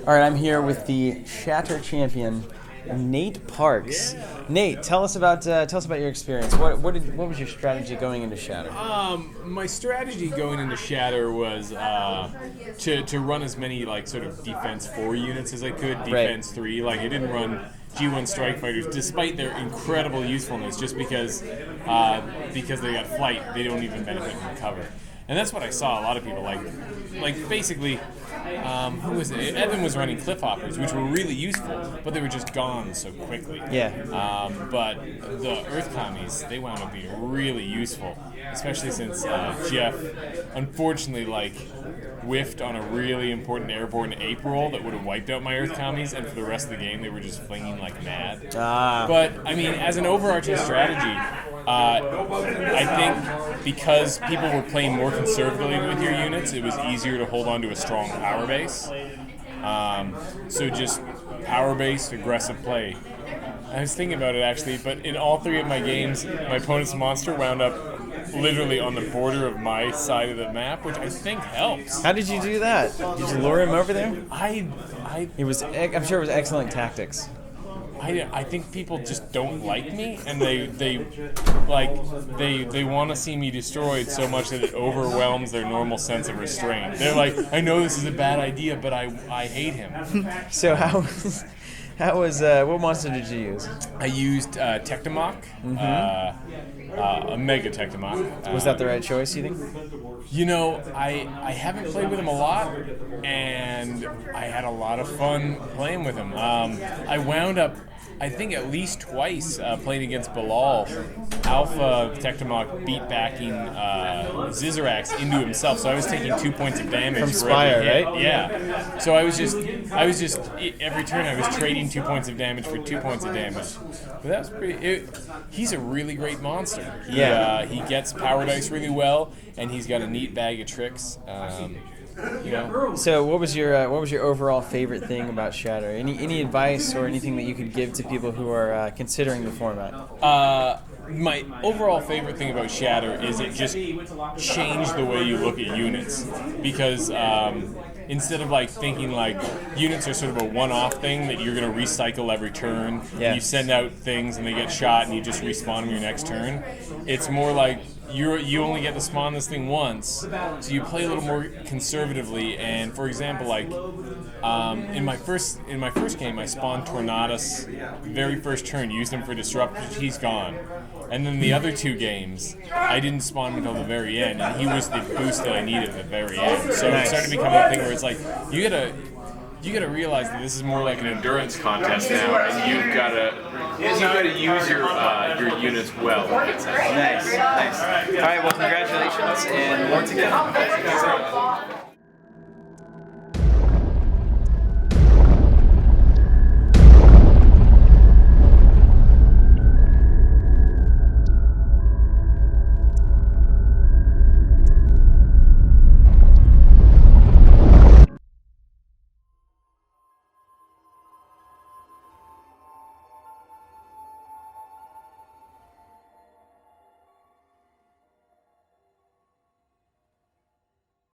All right, I'm here with the Shatter champion, Nate Parks. Nate, tell us about your experience. What was your strategy going into Shatter? My strategy going into Shatter was to run as many sort of defense 4 units as I could, defense 3. I didn't run G1 strike fighters, despite their incredible usefulness, just because they got flight, they don't even benefit from cover. And that's what I saw a lot of people basically. Who was it? Evan was running cliff hoppers, which were really useful, but they were just gone so quickly. Yeah. But the Earth commies, they wound up being really useful, especially since Jeff, unfortunately, whiffed on a really important airborne ape roll that would have wiped out my Earth commies, and for the rest of the game, they were just flinging like mad. But I mean, as an overarching strategy, I think because people were playing more conservatively with your units, it was easier to hold on to a strong power base. So just power based, aggressive play. I was thinking about it actually, but in all 3 of my games, my opponent's monster wound up literally on the border of my side of the map, which I think helps. How did you do that? Did you lure him over there? I'm sure it was excellent tactics. I think people just don't like me, and they want to see me destroyed so much that it overwhelms their normal sense of restraint. They're like, I know this is a bad idea, but I hate him. So what monster did you use? I used Tectomoc, a Mega Tectomoc. Was that the right choice, you think? You know, I haven't played with him a lot, and I had a lot of fun playing with him. I wound up, I think at least twice playing against Bilal. Alpha Tectomoc beat backing Zizarax into himself, so I was taking 2 points of damage from for Spire, every hit. right? Yeah. So I was just every turn I was trading 2 points of damage for 2 points of damage. But that was pretty. He's a really great monster. He gets power dice really well, and he's got a neat bag of tricks. So what was your overall favorite thing about Shatter? Any advice or anything that you could give to people who are considering the format? My overall favorite thing about Shatter is it just changed the way you look at units, because instead of thinking units are sort of a one-off thing that you're going to recycle every turn, and you send out things and they get shot and you just respawn them your next turn, it's more like you only get to spawn this thing once, so you play a little more conservatively. And for example, in my first game, I spawned Tornadus very first turn, used him for disrupt, he's gone. And then the other 2 games, I didn't spawn him until the very end, and he was the boost that I needed at the very end. So it started becoming a thing where it's you gotta realize that this is more like an endurance contest now, and you've gotta use your units well. Nice. All right, well, congratulations, and more to come.